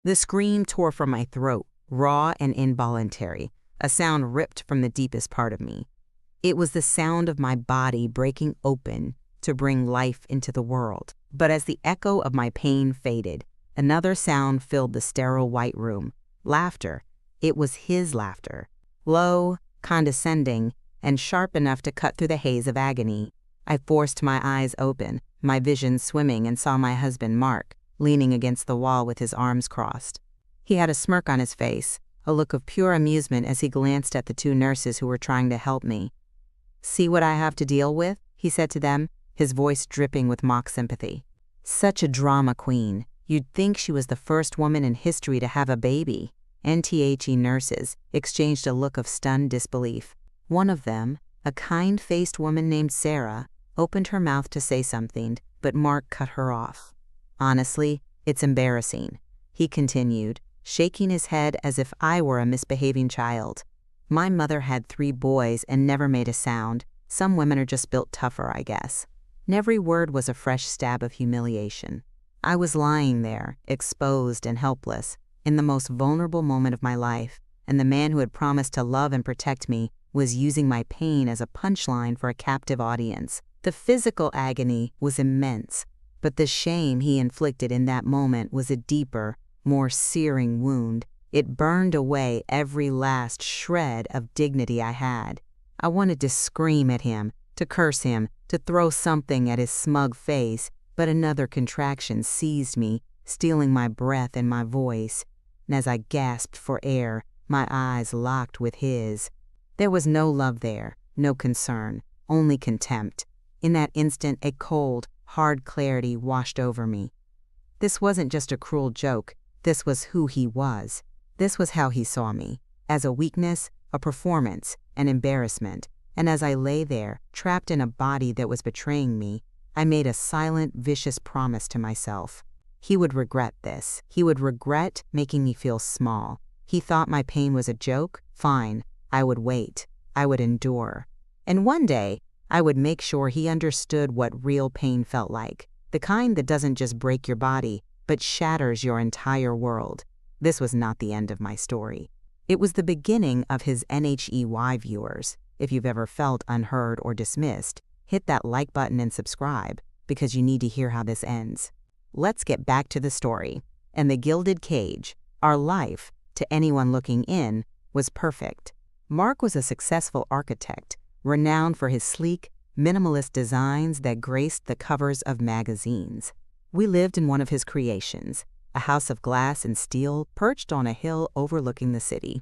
The scream tore from my throat, raw and involuntary, a sound ripped from the deepest part of me. It was the sound of my body breaking open to bring life into the world. But as the echo of my pain faded, another sound filled the sterile white room. Laughter. It was his laughter. Low, condescending, and sharp enough to cut through the haze of agony. I forced my eyes open, my vision swimming, and saw my husband, Mark, leaning against the wall with his arms crossed. He had a smirk on his face, a look of pure amusement as he glanced at the two nurses who were trying to help me. "See what I have to deal with?" he said to them, his voice dripping with mock sympathy. Such a drama queen. You'd think she was the first woman in history to have a baby. NTHE nurses exchanged a look of stunned disbelief. One of them, a kind-faced woman named Sarah, opened her mouth to say something, but Mark cut her off. "Honestly, it's embarrassing," he continued, shaking his head as if I were a misbehaving child. "My mother had 3 boys and never made a sound. Some women are just built tougher, I guess." And every word was a fresh stab of humiliation. I was lying there, exposed and helpless, in the most vulnerable moment of my life, and the man who had promised to love and protect me was using my pain as a punchline for a captive audience. The physical agony was immense, but the shame he inflicted in that moment was a deeper, more searing wound. It burned away every last shred of dignity I had. I wanted to scream at him, to curse him, to throw something at his smug face, but another contraction seized me, stealing my breath and my voice. And as I gasped for air, my eyes locked with his. There was no love there, no concern, only contempt. In that instant, a cold, hard clarity washed over me. This wasn't just a cruel joke. This was who he was. This was how he saw me, as a weakness, a performance, an embarrassment. And as I lay there, trapped in a body that was betraying me, I made a silent, vicious promise to myself. He would regret this. He would regret making me feel small. He thought my pain was a joke? Fine. I would wait. I would endure. And one day, I would make sure he understood what real pain felt like. The kind that doesn't just break your body, but shatters your entire world. This was not the end of my story. It was the beginning of his NHEY viewers. If you've ever felt unheard or dismissed, hit that like button and subscribe, because you need to hear how this ends. Let's get back to the story. And the gilded cage, our life, to anyone looking in, was perfect. Mark was a successful architect, renowned for his sleek, minimalist designs that graced the covers of magazines. We lived in one of his creations, a house of glass and steel perched on a hill overlooking the city.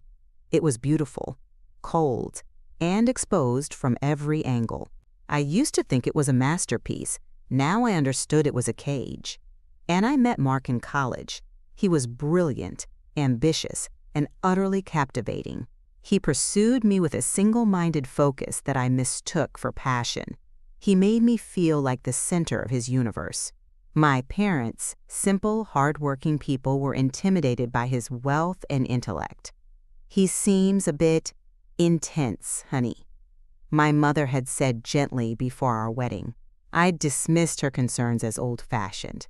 It was beautiful, cold, and exposed from every angle. I used to think it was a masterpiece. Now I understood it was a cage. And I met Mark in college. He was brilliant, ambitious, and utterly captivating. He pursued me with a single-minded focus that I mistook for passion. He made me feel like the center of his universe. My parents, simple, hard-working people, were intimidated by his wealth and intellect. "He seems a bit intense, honey," my mother had said gently before our wedding. I'd dismissed her concerns as old-fashioned.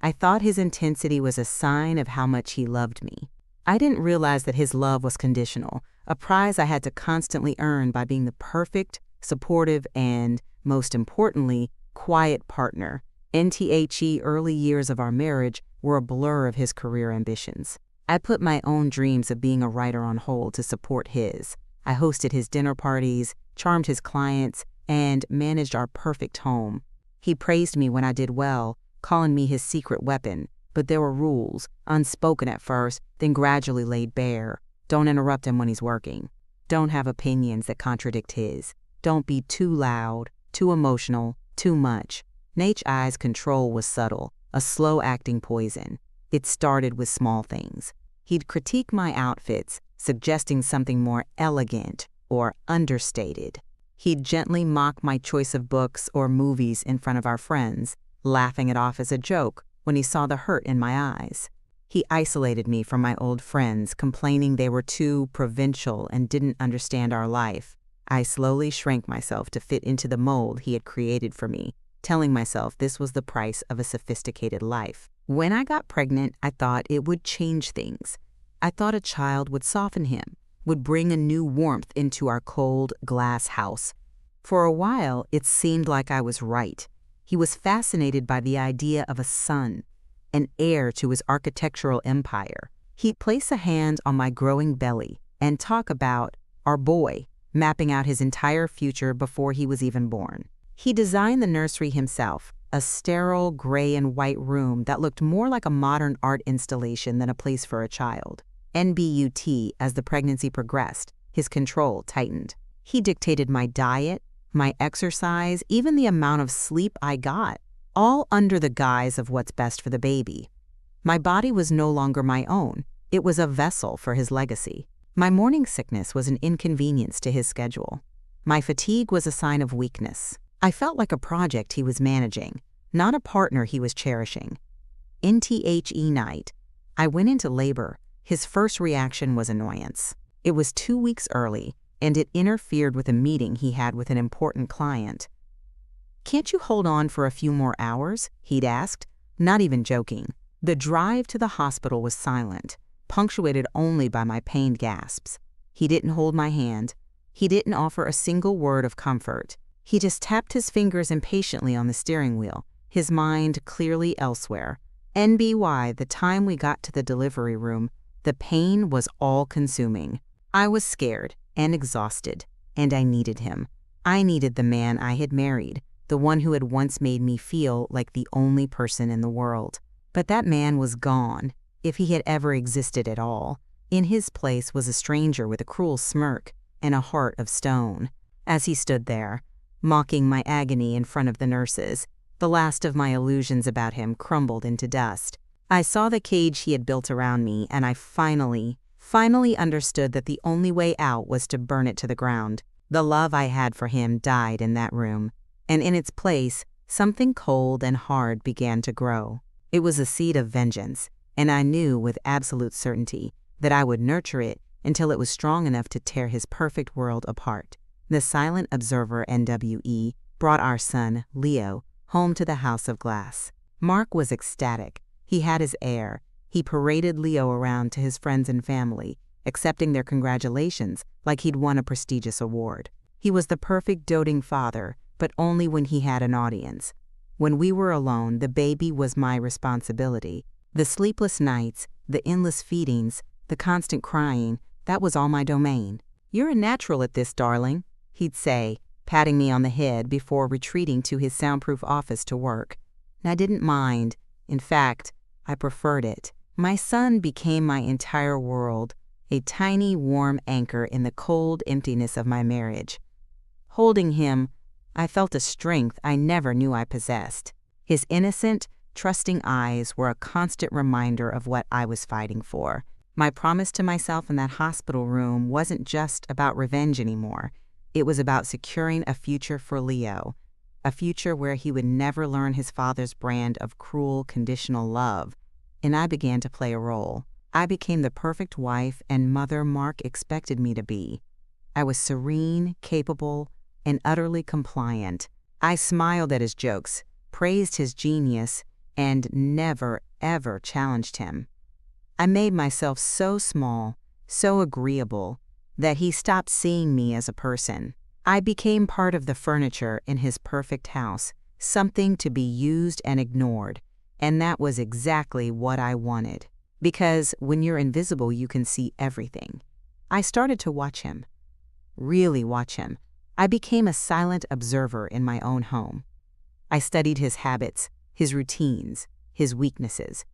I thought his intensity was a sign of how much he loved me. I didn't realize that his love was conditional, a prize I had to constantly earn by being the perfect, supportive, and, most importantly, quiet partner. NTHE early years of our marriage were a blur of his career ambitions. I put my own dreams of being a writer on hold to support his. I hosted his dinner parties, charmed his clients, and managed our perfect home. He praised me when I did well, calling me his secret weapon, but there were rules, unspoken at first, then gradually laid bare. Don't interrupt him when he's working. Don't have opinions that contradict his. Don't be too loud, too emotional, too much. NHI's control was subtle, a slow-acting poison. It started with small things. He'd critique my outfits, suggesting something more elegant or understated. He'd gently mock my choice of books or movies in front of our friends, laughing it off as a joke when he saw the hurt in my eyes. He isolated me from my old friends, complaining they were too provincial and didn't understand our life. I slowly shrank myself to fit into the mold he had created for me, telling myself this was the price of a sophisticated life. When I got pregnant, I thought it would change things. I thought a child would soften him, would bring a new warmth into our cold glass house. For a while, it seemed like I was right. He was fascinated by the idea of a son, an heir to his architectural empire. He'd place a hand on my growing belly and talk about our boy, mapping out his entire future before he was even born. He designed the nursery himself, a sterile gray and white room that looked more like a modern art installation than a place for a child. NBUT, as the pregnancy progressed, his control tightened. He dictated my diet, my exercise, even the amount of sleep I got, all under the guise of what's best for the baby. My body was no longer my own. It was a vessel for his legacy. My morning sickness was an inconvenience to his schedule. My fatigue was a sign of weakness. I felt like a project he was managing, not a partner he was cherishing. In THE night, I went into labor. His first reaction was annoyance. It was 2 weeks early, and it interfered with a meeting he had with an important client. "Can't you hold on for a few more hours?" he'd asked, not even joking. The drive to the hospital was silent, punctuated only by my pained gasps. He didn't hold my hand. He didn't offer a single word of comfort. He just tapped his fingers impatiently on the steering wheel, his mind clearly elsewhere. NBY, the time we got to the delivery room, the pain was all-consuming. I was scared and exhausted, and I needed him. I needed the man I had married, the one who had once made me feel like the only person in the world. But that man was gone, if he had ever existed at all. In his place was a stranger with a cruel smirk and a heart of stone. As he stood there, mocking my agony in front of the nurses, the last of my illusions about him crumbled into dust. I saw the cage he had built around me, and I finally understood that the only way out was to burn it to the ground. The love I had for him died in that room, and in its place, something cold and hard began to grow. It was a seed of vengeance, and I knew with absolute certainty that I would nurture it until it was strong enough to tear his perfect world apart. The silent observer NWE brought our son, Leo, home to the house of glass. Mark was ecstatic. He had his heir. He paraded Leo around to his friends and family, accepting their congratulations like he'd won a prestigious award. He was the perfect doting father, but only when he had an audience. When we were alone, the baby was my responsibility. The sleepless nights, the endless feedings, the constant crying, that was all my domain. "You're a natural at this, darling," he'd say, patting me on the head before retreating to his soundproof office to work. And I didn't mind. In fact, I preferred it. My son became my entire world, a tiny, warm anchor in the cold emptiness of my marriage. Holding him, I felt a strength I never knew I possessed. His innocent, trusting eyes were a constant reminder of what I was fighting for. My promise to myself in that hospital room wasn't just about revenge anymore. It was about securing a future for Leo, a future where he would never learn his father's brand of cruel, conditional love. And I began to play a role. I became the perfect wife and mother Mark expected me to be. I was serene, capable, and utterly compliant. I smiled at his jokes, praised his genius, and never, ever challenged him. I made myself so small, so agreeable, that he stopped seeing me as a person. I became part of the furniture in his perfect house, something to be used and ignored, and that was exactly what I wanted. Because when you're invisible, you can see everything. I started to watch him, really watch him. I became a silent observer in my own home. I studied his habits, his routines, his weaknesses.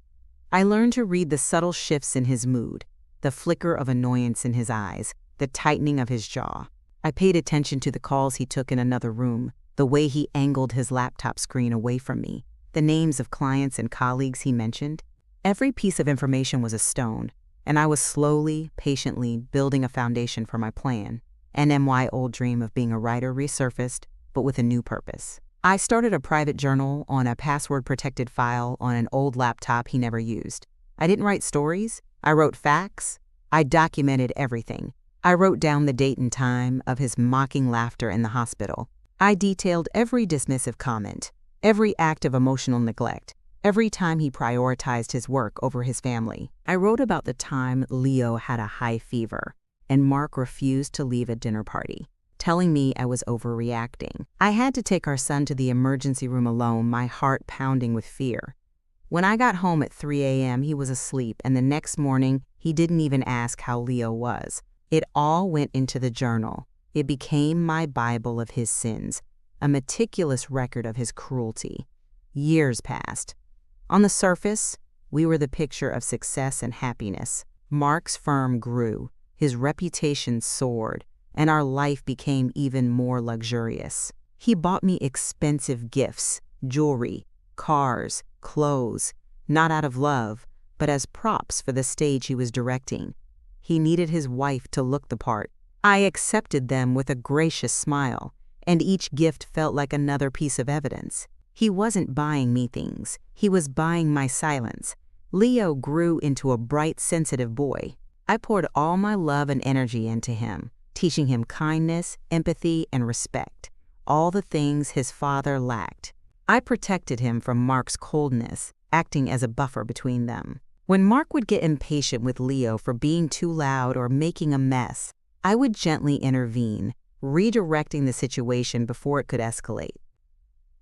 I learned to read the subtle shifts in his mood, the flicker of annoyance in his eyes, the tightening of his jaw. I paid attention to the calls he took in another room, the way he angled his laptop screen away from me, the names of clients and colleagues he mentioned. Every piece of information was a stone, and I was slowly, patiently building a foundation for my plan. An NY old dream of being a writer resurfaced, but with a new purpose. I started a private journal on a password-protected file on an old laptop he never used. I didn't write stories. I wrote facts. I documented everything. I wrote down the date and time of his mocking laughter in the hospital. I detailed every dismissive comment, every act of emotional neglect, every time he prioritized his work over his family. I wrote about the time Leo had a high fever, and Mark refused to leave a dinner party, telling me I was overreacting. I had to take our son to the emergency room alone, my heart pounding with fear. When I got home at 3 a.m., he was asleep, and the next morning, he didn't even ask how Leo was. It all went into the journal. It became my Bible of his sins, a meticulous record of his cruelty. Years passed. On the surface, we were the picture of success and happiness. Mark's firm grew, his reputation soared, and our life became even more luxurious. He bought me expensive gifts, jewelry, cars, clothes, not out of love, but as props for the stage he was directing. He needed his wife to look the part. I accepted them with a gracious smile, and each gift felt like another piece of evidence. He wasn't buying me things. He was buying my silence. Leo grew into a bright, sensitive boy. I poured all my love and energy into him, teaching him kindness, empathy, and respect, all the things his father lacked. I protected him from Mark's coldness, acting as a buffer between them. When Mark would get impatient with Leo for being too loud or making a mess, I would gently intervene, redirecting the situation before it could escalate.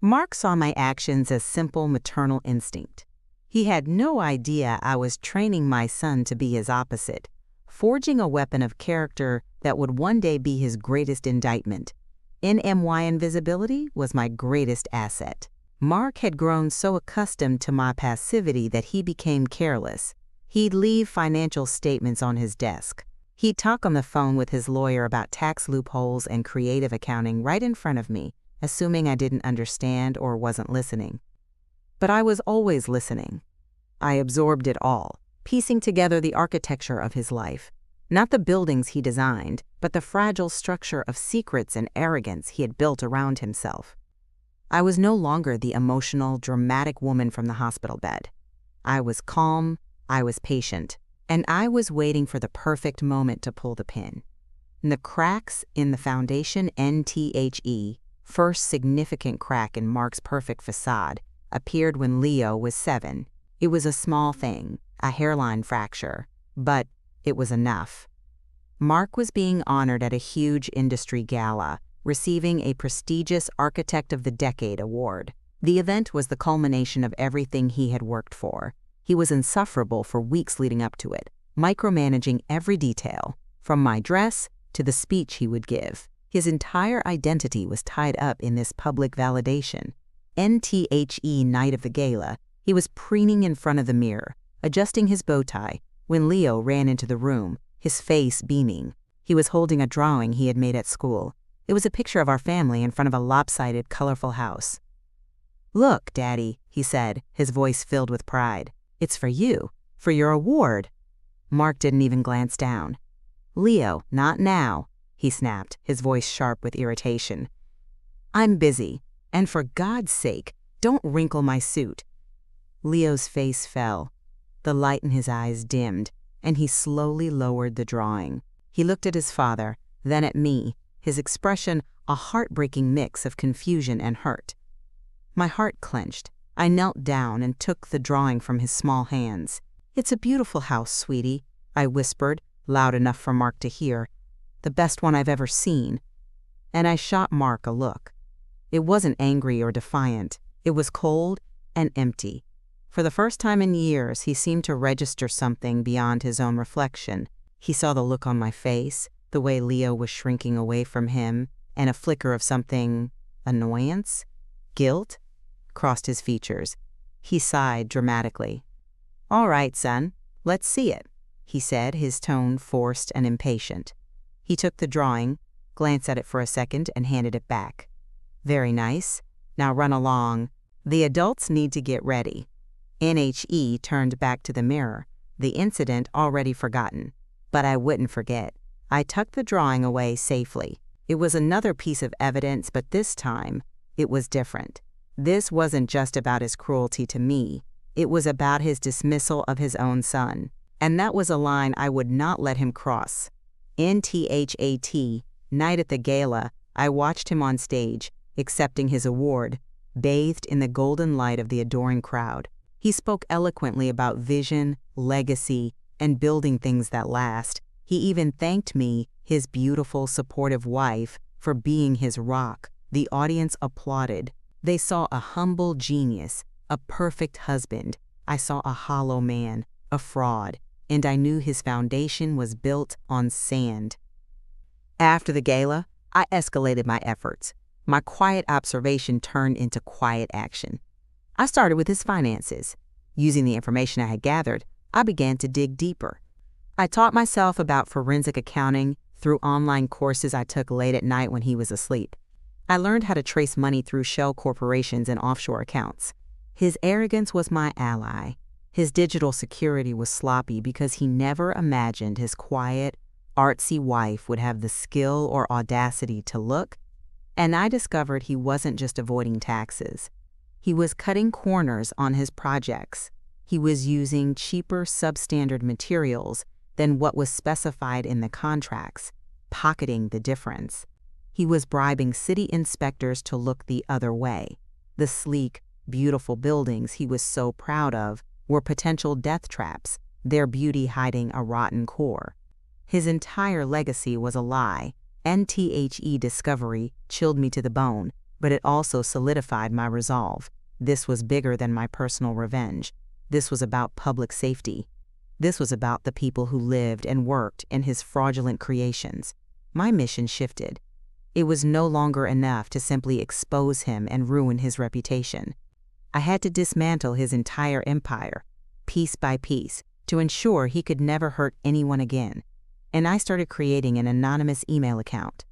Mark saw my actions as simple maternal instinct. He had no idea I was training my son to be his opposite, forging a weapon of character that would one day be his greatest indictment. NMY invisibility was my greatest asset. Mark had grown so accustomed to my passivity that he became careless. He'd leave financial statements on his desk. He'd talk on the phone with his lawyer about tax loopholes and creative accounting right in front of me, assuming I didn't understand or wasn't listening. But I was always listening. I absorbed it all, piecing together the architecture of his life. Not the buildings he designed, but the fragile structure of secrets and arrogance he had built around himself. I was no longer the emotional, dramatic woman from the hospital bed. I was calm, I was patient, and I was waiting for the perfect moment to pull the pin. And the cracks in the foundation NTHE, first significant crack in Mark's perfect facade, appeared when Leo was 7. It was a small thing, a hairline fracture, but it was enough. Mark was being honored at a huge industry gala, receiving a prestigious Architect of the Decade award. The event was the culmination of everything he had worked for. He was insufferable for weeks leading up to it, micromanaging every detail, from my dress to the speech he would give. His entire identity was tied up in this public validation. NTHE night of the gala, he was preening in front of the mirror, adjusting his bow tie, when Leo ran into the room, his face beaming. He was holding a drawing he had made at school. It was a picture of our family in front of a lopsided, colorful house. "Look, Daddy," he said, his voice filled with pride. "It's for you, for your award." Mark didn't even glance down. "Leo, not now," he snapped, his voice sharp with irritation. "I'm busy, and for God's sake, don't wrinkle my suit." Leo's face fell. The light in his eyes dimmed, and he slowly lowered the drawing. He looked at his father, then at me, his expression a heartbreaking mix of confusion and hurt. My heart clenched. I knelt down and took the drawing from his small hands. "It's a beautiful house, sweetie," I whispered, loud enough for Mark to hear. "The best one I've ever seen." And I shot Mark a look. It wasn't angry or defiant. It was cold and empty. For the first time in years, he seemed to register something beyond his own reflection. He saw the look on my face, the way Leo was shrinking away from him, and a flicker of something, annoyance, guilt, crossed his features. He sighed dramatically. "All right, son, let's see it," he said, his tone forced and impatient. He took the drawing, glanced at it for a second, and handed it back. "Very nice. Now run along. The adults need to get ready." NHE turned back to the mirror, the incident already forgotten. But I wouldn't forget. I tucked the drawing away safely. It was another piece of evidence, but this time, it was different. This wasn't just about his cruelty to me. It was about his dismissal of his own son. And that was a line I would not let him cross. NTHAT, night at the gala, I watched him on stage, accepting his award. bathed in the golden light of the adoring crowd. He spoke eloquently about vision, legacy, and building things that last. He even thanked me, his beautiful, supportive wife, for being his rock. The audience applauded. They saw a humble genius, a perfect husband. I saw a hollow man, a fraud, and I knew his foundation was built on sand. After the gala, I escalated my efforts. My quiet observation turned into quiet action. I started with his finances. Using the information I had gathered, I began to dig deeper. I taught myself about forensic accounting through online courses I took late at night when he was asleep. I learned how to trace money through shell corporations and offshore accounts. His arrogance was my ally. His digital security was sloppy because he never imagined his quiet, artsy wife would have the skill or audacity to look. And I discovered he wasn't just avoiding taxes. He was cutting corners on his projects. He was using cheaper substandard materials than what was specified in the contracts, pocketing the difference. He was bribing city inspectors to look the other way. The sleek, beautiful buildings he was so proud of were potential death traps, their beauty hiding a rotten core. His entire legacy was a lie. NTHE discovery chilled me to the bone, but it also solidified my resolve. This was bigger than my personal revenge. This was about public safety. This was about the people who lived and worked in his fraudulent creations. My mission shifted. It was no longer enough to simply expose him and ruin his reputation. I had to dismantle his entire empire, piece by piece, to ensure he could never hurt anyone again. And I started creating an anonymous email account.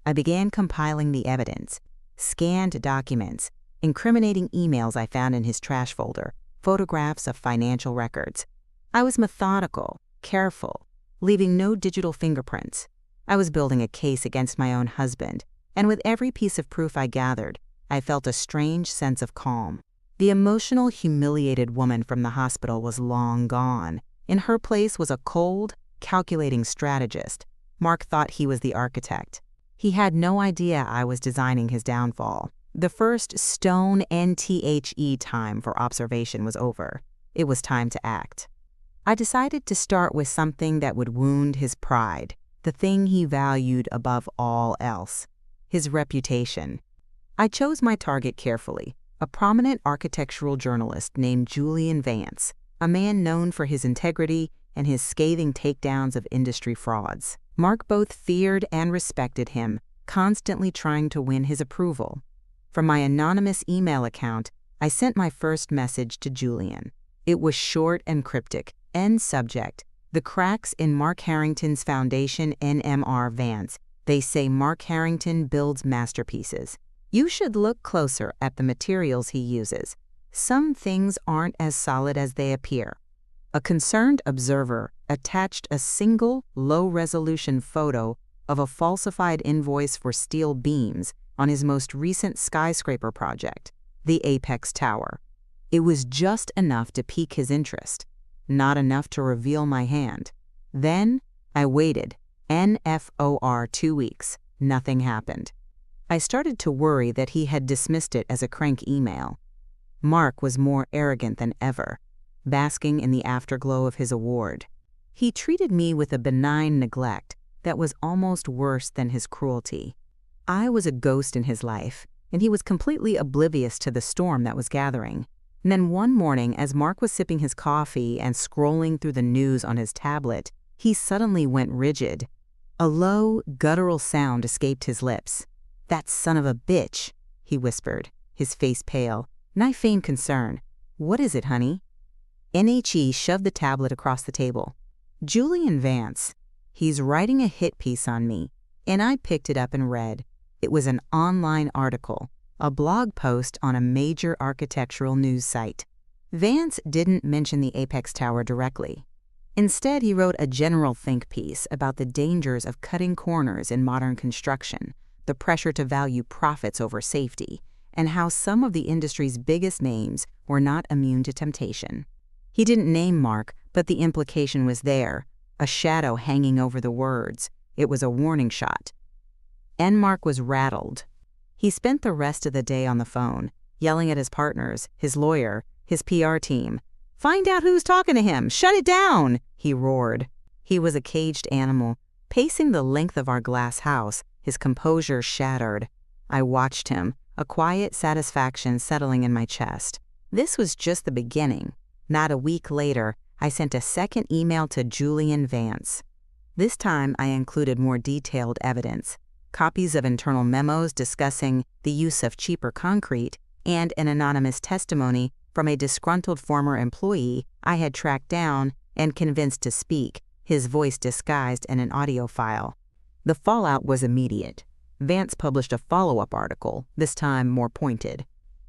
I began compiling the evidence, scanned documents, incriminating emails I found in his trash folder, photographs of financial records. I was methodical, careful, leaving no digital fingerprints. I was building a case against my own husband, and with every piece of proof I gathered, I felt a strange sense of calm. The emotional, humiliated woman from the hospital was long gone. In her place was a cold, calculating strategist. Mark thought he was the architect. He had no idea I was designing his downfall. The first stone NTHE time for observation was over. It was time to act. I decided to start with something that would wound his pride, the thing he valued above all else, his reputation. I chose my target carefully, a prominent architectural journalist named Julian Vance, a man known for his integrity and his scathing takedowns of industry frauds. Mark both feared and respected him, constantly trying to win his approval. From my anonymous email account, I sent my first message to Julian. It was short and cryptic. End subject: the cracks in Mark Harrington's foundation, NMR Vance. They say Mark Harrington builds masterpieces. You should look closer at the materials he uses. Some things aren't as solid as they appear. A concerned observer attached a single low-resolution photo of a falsified invoice for steel beams on his most recent skyscraper project, the Apex Tower. It was just enough to pique his interest, not enough to reveal my hand. Then I waited. NFOR 2 weeks. Nothing happened. I started to worry that he had dismissed it as a crank email. Mark was more arrogant than ever, basking in the afterglow of his award. He treated me with a benign neglect that was almost worse than his cruelty. I was a ghost in his life, and he was completely oblivious to the storm that was gathering. And then one morning, as Mark was sipping his coffee and scrolling through the news on his tablet, he suddenly went rigid. A low, guttural sound escaped his lips. "That son of a bitch," he whispered, his face pale. And I feigned concern. "What is it, honey?" NHE shoved the tablet across the table. "Julian Vance. He's writing a hit piece on me." And I picked it up and read. It was an online article, a blog post on a major architectural news site. Vance didn't mention the Apex Tower directly. Instead, he wrote a general think piece about the dangers of cutting corners in modern construction, the pressure to value profits over safety, and how some of the industry's biggest names were not immune to temptation. He didn't name Mark, but the implication was there, a shadow hanging over the words. It was a warning shot. And Mark was rattled. He spent the rest of the day on the phone, yelling at his partners, his lawyer, his PR team. "Find out who's talking to him! Shut it down!" he roared. He was a caged animal, pacing the length of our glass house, his composure shattered. I watched him, a quiet satisfaction settling in my chest. This was just the beginning. Not a week later, I sent a second email to Julian Vance. This time, I included more detailed evidence, copies of internal memos discussing the use of cheaper concrete, and an anonymous testimony from a disgruntled former employee I had tracked down and convinced to speak, his voice disguised in an audio file. The fallout was immediate. Vance published a follow-up article, this time more pointed.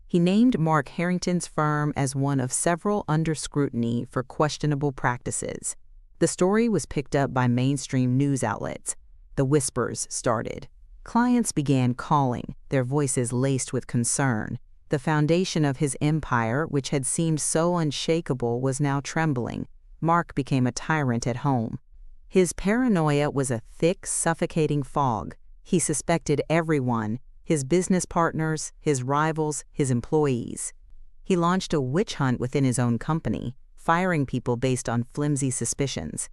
He named Mark Harrington's firm as one of several under scrutiny for questionable practices. The story was picked up by mainstream news outlets. The whispers started. Clients began calling, their voices laced with concern. The foundation of his empire, which had seemed so unshakable, was now trembling. Mark became a tyrant at home. His paranoia was a thick, suffocating fog. He suspected everyone, his business partners, his rivals, his employees. He launched a witch hunt within his own company, firing people based on flimsy suspicions.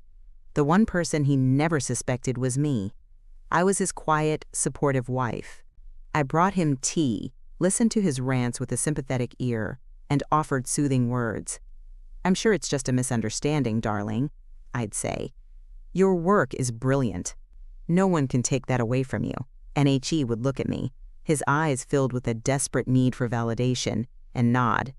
The one person he never suspected was me. I was his quiet, supportive wife. I brought him tea, listened to his rants with a sympathetic ear, and offered soothing words. "I'm sure it's just a misunderstanding, darling," I'd say. "Your work is brilliant. No one can take that away from you." And HE would look at me, his eyes filled with a desperate need for validation, and nod.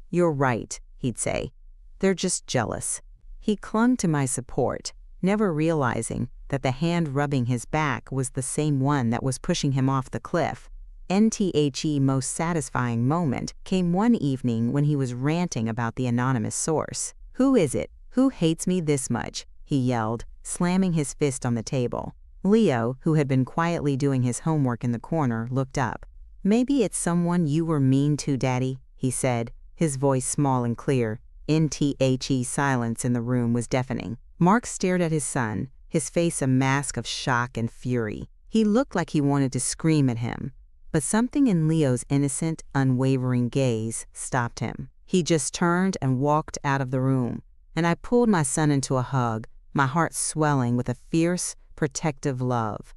"You're right," he'd say. "They're just jealous." He clung to my support, never realizing that the hand rubbing his back was the same one that was pushing him off the cliff. NTHE's most satisfying moment came one evening when he was ranting about the anonymous source. "Who is it? Who hates me this much?" he yelled, slamming his fist on the table. Leo, who had been quietly doing his homework in the corner, looked up. "Maybe it's someone you were mean to, Daddy," he said, his voice small and clear. NTHE's silence in the room was deafening. Mark stared at his son, his face a mask of shock and fury. He looked like he wanted to scream at him, but something in Leo's innocent, unwavering gaze stopped him. He just turned and walked out of the room, and I pulled my son into a hug, my heart swelling with a fierce, protective love.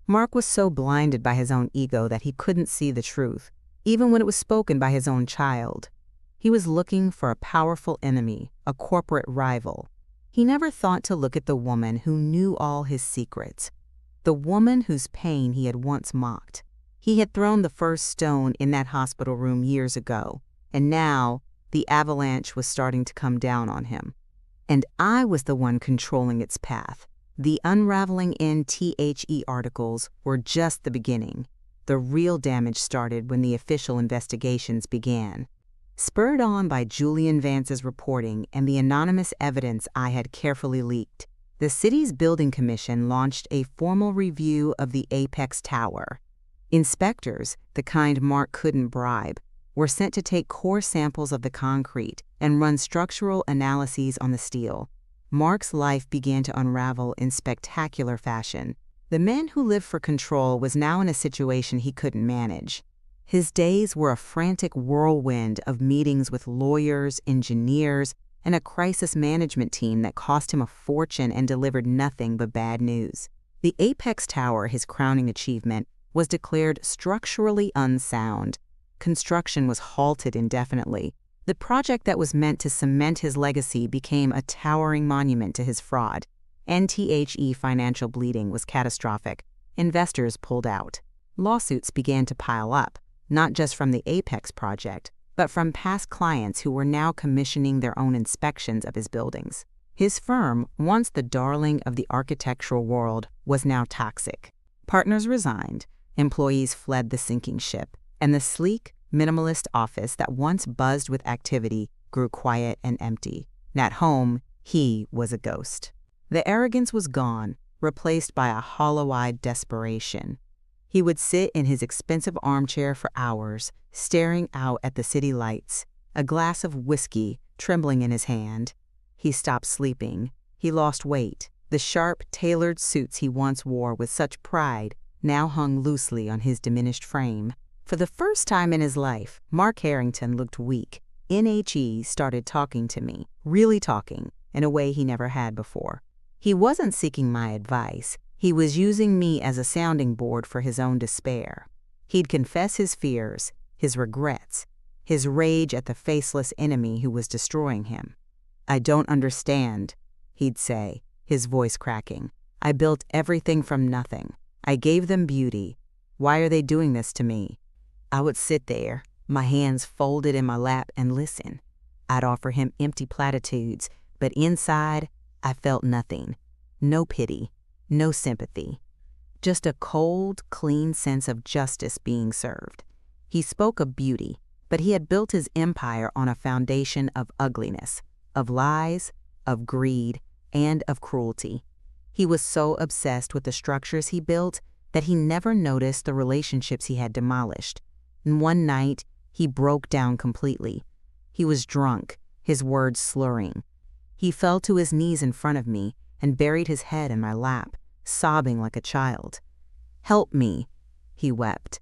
Mark was so blinded by his own ego that he couldn't see the truth, even when it was spoken by his own child. He was looking for a powerful enemy, a corporate rival. He never thought to look at the woman who knew all his secrets, the woman whose pain he had once mocked. He had thrown the first stone in that hospital room years ago, and now the avalanche was starting to come down on him. And I was the one controlling its path. The unraveling NTHE articles were just the beginning. The real damage started when the official investigations began. Spurred on by Julian Vance's reporting and the anonymous evidence I had carefully leaked, the city's building commission launched a formal review of the Apex Tower. Inspectors, the kind Mark couldn't bribe, were sent to take core samples of the concrete and run structural analyses on the steel. Mark's life began to unravel in spectacular fashion. The man who lived for control was now in a situation he couldn't manage. His days were a frantic whirlwind of meetings with lawyers, engineers, and a crisis management team that cost him a fortune and delivered nothing but bad news. The Apex Tower, his crowning achievement, was declared structurally unsound. Construction was halted indefinitely. The project that was meant to cement his legacy became a towering monument to his fraud. NTHE financial bleeding was catastrophic. Investors pulled out. Lawsuits began to pile up, not just from the Apex project, but from past clients who were now commissioning their own inspections of his buildings. His firm, once the darling of the architectural world, was now toxic. Partners resigned, employees fled the sinking ship, and the sleek, minimalist office that once buzzed with activity grew quiet and empty. At home, he was a ghost. The arrogance was gone, replaced by a hollow-eyed desperation. He would sit in his expensive armchair for hours, staring out at the city lights, a glass of whiskey trembling in his hand. He stopped sleeping. He lost weight. The sharp, tailored suits he once wore with such pride now hung loosely on his diminished frame. For the first time in his life, Mark Harrington looked weak. NHE started talking to me, really talking, in a way he never had before. He wasn't seeking my advice. He was using me as a sounding board for his own despair. He'd confess his fears, his regrets, his rage at the faceless enemy who was destroying him. "I don't understand," he'd say, his voice cracking. "I built everything from nothing. I gave them beauty. Why are they doing this to me?" I would sit there, my hands folded in my lap, and listen. I'd offer him empty platitudes, but inside, I felt nothing. No pity, no sympathy. Just a cold, clean sense of justice being served. He spoke of beauty, but he had built his empire on a foundation of ugliness, of lies, of greed, and of cruelty. He was so obsessed with the structures he built that he never noticed the relationships he had demolished. And one night, he broke down completely. He was drunk, his words slurring. He fell to his knees in front of me and buried his head in my lap, sobbing like a child. "Help me," he wept.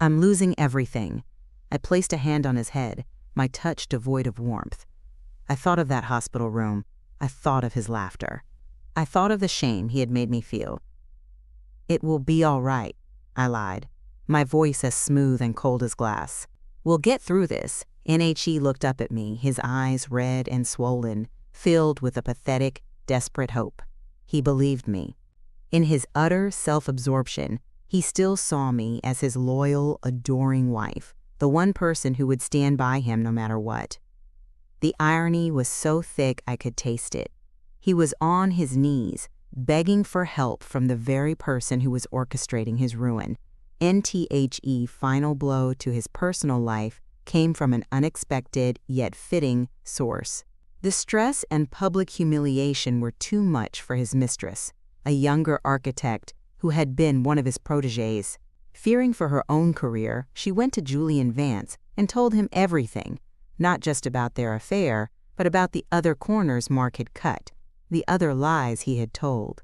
"I'm losing everything." I placed a hand on his head, my touch devoid of warmth. I thought of that hospital room. I thought of his laughter. I thought of the shame he had made me feel. "It will be all right," I lied, my voice as smooth and cold as glass. "We'll get through this." NHE looked up at me, his eyes red and swollen, filled with a pathetic, desperate hope. He believed me. In his utter self-absorption, he still saw me as his loyal, adoring wife, the one person who would stand by him no matter what. The irony was so thick I could taste it. He was on his knees, begging for help from the very person who was orchestrating his ruin. NTHE final blow to his personal life came from an unexpected yet fitting source. The stress and public humiliation were too much for his mistress, a younger architect who had been one of his protégés. Fearing for her own career, she went to Julian Vance and told him everything, not just about their affair, but about the other corners Mark had cut, the other lies he had told.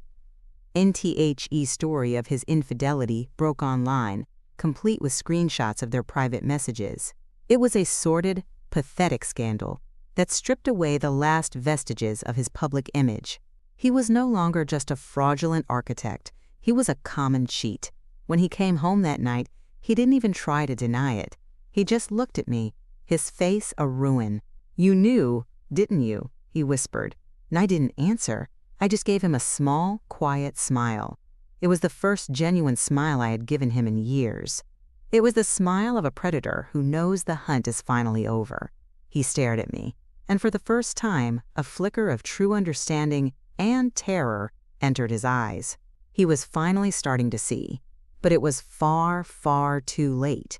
NTHE's story of his infidelity broke online, complete with screenshots of their private messages. It was a sordid, pathetic scandal that stripped away the last vestiges of his public image. He was no longer just a fraudulent architect. He was a common cheat. When he came home that night, he didn't even try to deny it. He just looked at me, his face a ruin. "You knew, didn't you?" he whispered. And I didn't answer. I just gave him a small, quiet smile. It was the first genuine smile I had given him in years. It was the smile of a predator who knows the hunt is finally over. He stared at me, and for the first time, a flicker of true understanding and terror entered his eyes. He was finally starting to see, but it was far, far too late.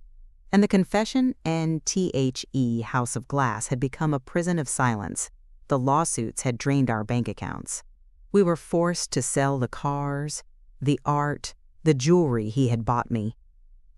And the confession and THE House of Glass had become a prison of silence. The lawsuits had drained our bank accounts. We were forced to sell the cars, the art, the jewelry he had bought me.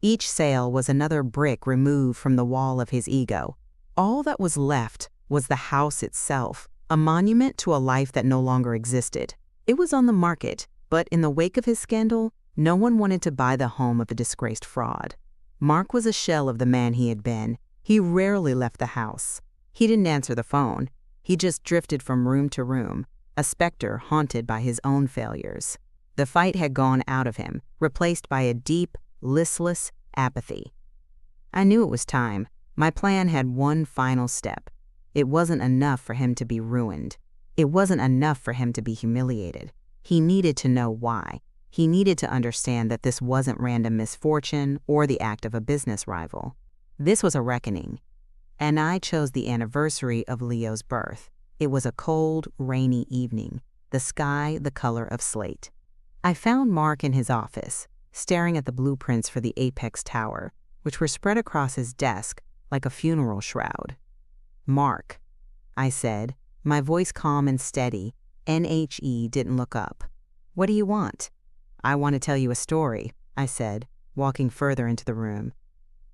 Each sale was another brick removed from the wall of his ego. All that was left was the house itself, a monument to a life that no longer existed. It was on the market, but in the wake of his scandal, no one wanted to buy the home of the disgraced fraud. Mark was a shell of the man he had been. He rarely left the house. He didn't answer the phone. He just drifted from room to room, a specter haunted by his own failures. The fight had gone out of him, replaced by a deep, listless apathy. I knew it was time. My plan had one final step. It wasn't enough for him to be ruined. It wasn't enough for him to be humiliated. He needed to know why. He needed to understand that this wasn't random misfortune or the act of a business rival. This was a reckoning. And I chose the anniversary of Leo's birth. It was a cold, rainy evening, the sky the color of slate. I found Mark in his office, staring at the blueprints for the Apex Tower, which were spread across his desk like a funeral shroud. "Mark," I said, my voice calm and steady. NHE didn't look up. "What do you want?" "I want to tell you a story," I said, walking further into the room.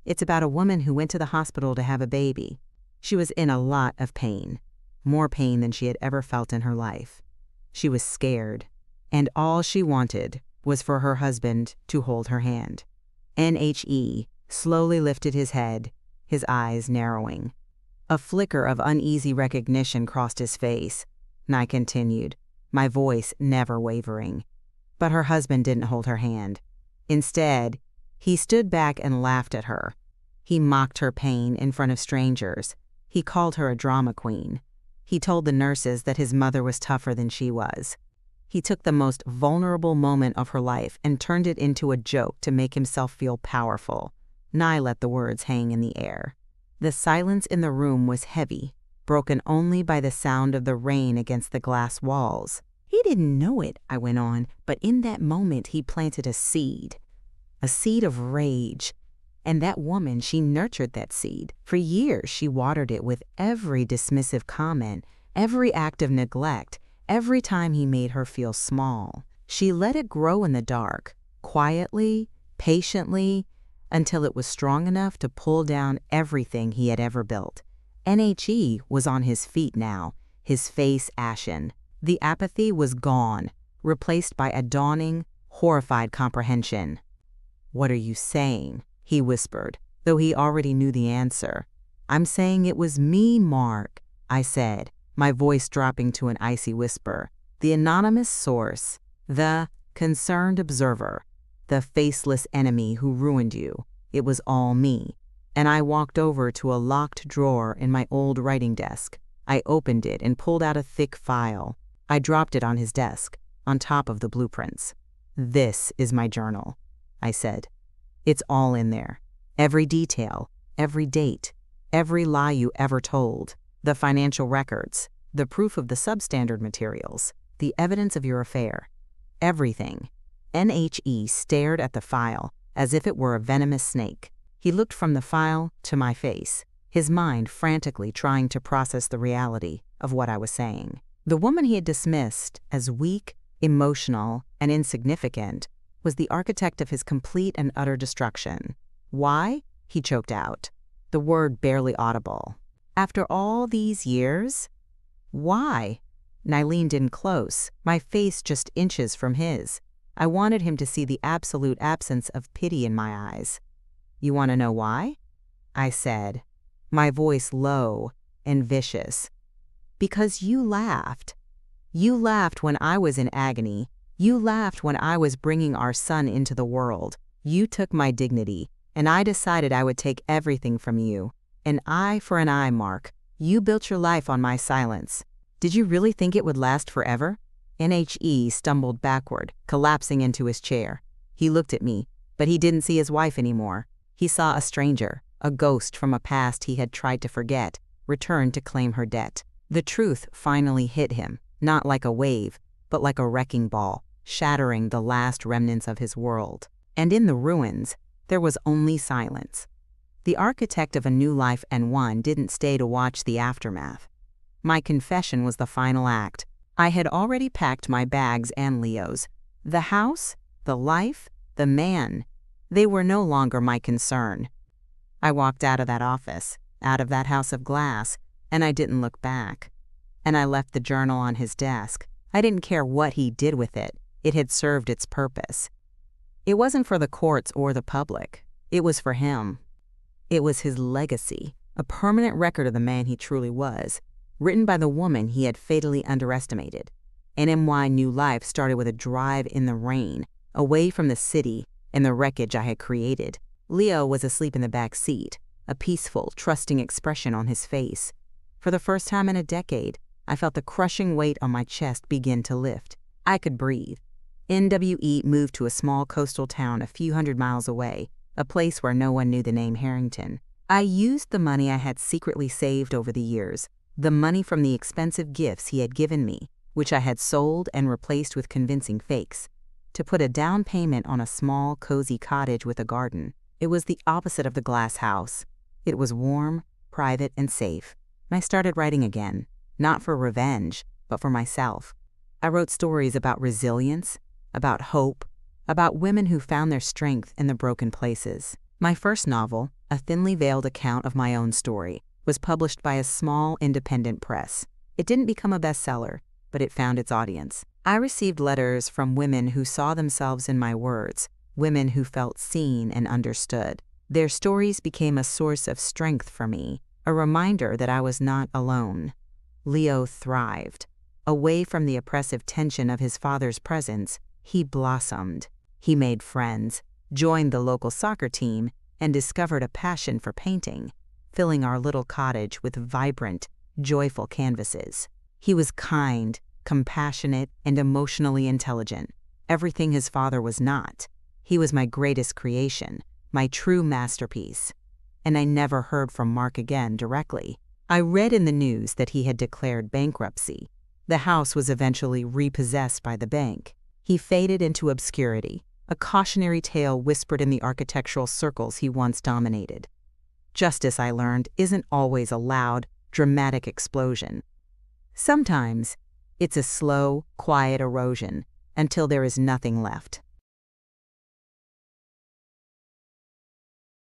"It's about a woman who went to the hospital to have a baby. She was in a lot of pain, more pain than she had ever felt in her life. She was scared, and all she wanted was for her husband to hold her hand." NHE slowly lifted his head, his eyes narrowing. A flicker of uneasy recognition crossed his face, and I continued, my voice never wavering. But her husband didn't hold her hand. Instead, he stood back and laughed at her. He mocked her pain in front of strangers. He called her a drama queen. He told the nurses that his mother was tougher than she was. He took the most vulnerable moment of her life and turned it into a joke to make himself feel powerful. Nye let the words hang in the air. The silence in the room was heavy, broken only by the sound of the rain against the glass walls. He didn't know it, I went on, but in that moment he planted a seed of rage. And that woman, she nurtured that seed. For years, she watered it with every dismissive comment, every act of neglect, every time he made her feel small. She let it grow in the dark, quietly, patiently, until it was strong enough to pull down everything he had ever built. NHE was on his feet now, his face ashen. The apathy was gone, replaced by a dawning, horrified comprehension. "What are you saying?" he whispered, though he already knew the answer. "I'm saying it was me, Mark," I said, my voice dropping to an icy whisper. "The anonymous source, the concerned observer, the faceless enemy who ruined you. It was all me." And I walked over to a locked drawer in my old writing desk. I opened it and pulled out a thick file. I dropped it on his desk, on top of the blueprints. "This is my journal," I said. "It's all in there. Every detail, every date, every lie you ever told, the financial records, the proof of the substandard materials, the evidence of your affair. Everything." NHE stared at the file as if it were a venomous snake. He looked from the file to my face, his mind frantically trying to process the reality of what I was saying. The woman he had dismissed as weak, emotional, and insignificant was the architect of his complete and utter destruction. "Why?" he choked out, the word barely audible. "After all these years? Why?" And I leaned in close, my face just inches from his. I wanted him to see the absolute absence of pity in my eyes. "You want to know why?" I said, my voice low and vicious. "Because you laughed. You laughed when I was in agony. You laughed when I was bringing our son into the world. You took my dignity, and I decided I would take everything from you. An eye for an eye, Mark. You built your life on my silence. Did you really think it would last forever?" NHE stumbled backward, collapsing into his chair. He looked at me, but he didn't see his wife anymore. He saw a stranger, a ghost from a past he had tried to forget, return to claim her debt. The truth finally hit him, not like a wave, but like a wrecking ball, shattering the last remnants of his world. And in the ruins, there was only silence. The architect of a new life and one didn't stay to watch the aftermath. My confession was the final act. I had already packed my bags and Leo's. The house, the life, the man, they were no longer my concern. I walked out of that office, out of that house of glass, and I didn't look back. And I left the journal on his desk. I didn't care what he did with it. It had served its purpose. It wasn't for the courts or the public. It was for him. It was his legacy, a permanent record of the man he truly was, written by the woman he had fatally underestimated. NMY New Life started with a drive in the rain, away from the city and the wreckage I had created. Leo was asleep in the back seat, a peaceful, trusting expression on his face. For the first time in a decade, I felt the crushing weight on my chest begin to lift. I could breathe. NWE moved to a small coastal town a few hundred miles away, a place where no one knew the name Harrington. I used the money I had secretly saved over the years, the money from the expensive gifts he had given me, which I had sold and replaced with convincing fakes, to put a down payment on a small, cozy cottage with a garden. It was the opposite of the glass house. It was warm, private, and safe. And I started writing again, not for revenge, but for myself. I wrote stories about resilience, about hope, about women who found their strength in the broken places. My first novel, a thinly veiled account of my own story, was published by a small independent press. It didn't become a bestseller, but it found its audience. I received letters from women who saw themselves in my words, women who felt seen and understood. Their stories became a source of strength for me, a reminder that I was not alone. Leo thrived. Away from the oppressive tension of his father's presence, he blossomed. He made friends, joined the local soccer team, and discovered a passion for painting, filling our little cottage with vibrant, joyful canvases. He was kind, compassionate, and emotionally intelligent, everything his father was not. He was my greatest creation, my true masterpiece. And I never heard from Mark again directly. I read in the news that he had declared bankruptcy. The house was eventually repossessed by the bank. He faded into obscurity, a cautionary tale whispered in the architectural circles he once dominated. Justice, I learned, isn't always a loud, dramatic explosion. Sometimes, it's a slow, quiet erosion until there is nothing left.